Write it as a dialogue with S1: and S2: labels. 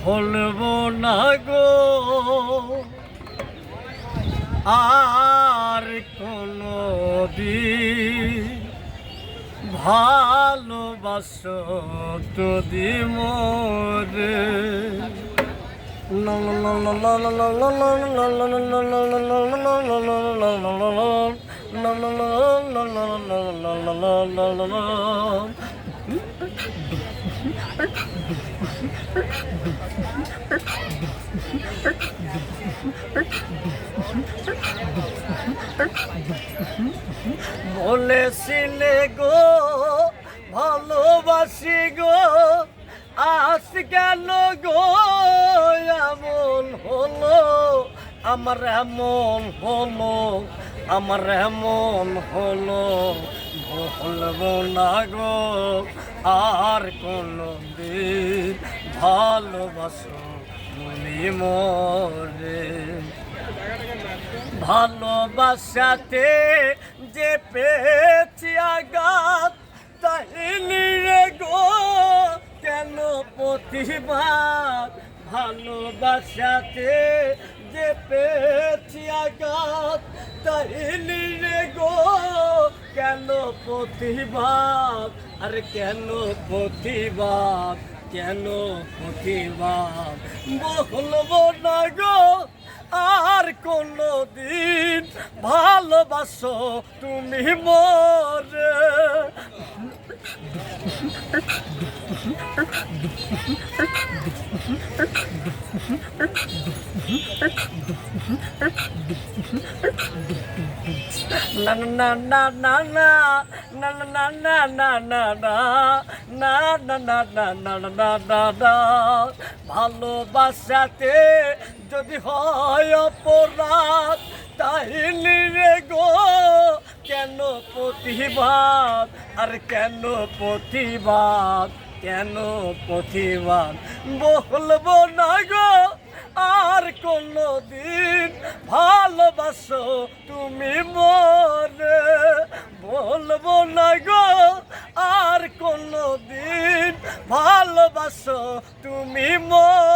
S1: বলবো না গো আর কোনো দিন ভালোবাসো যদি মোরে বলেছিলে গো ভালোবাসি গো আজ কেন গো এমন হলো আমার এমন হলো আমার এমন হলো বলবো না গো আর কোনো দিন ভালোবাসো তুমি মোরে ভালোবাসাতে যে পেয়েছি আঘাত তাই নিয়ে গো কেন প্রতিবাদ ভালোবাসাতে যে পেয়েছি আঘাত তাই নিয়ে গো কেন প্রতিবাদ আর কেন প্রতিবাদ কেন প্রতিবাদ বলবো না গো আর কোনো দিন ভালোবাসো তুমি মোরে না না না না না না না না না না না না না না না না না না না ভালোবাসাতে যদি হয় অপরাধ তাহলে রে গো কেন প্রতিবাদ আর কেন প্রতিবাদ কেন প্রতিবাদ বলবো না গো আর কোনো দিন ভালোবাসো তুমি মোরে বলবো না গো আর কোনো দিন ভালোবাসো তুমি মোরে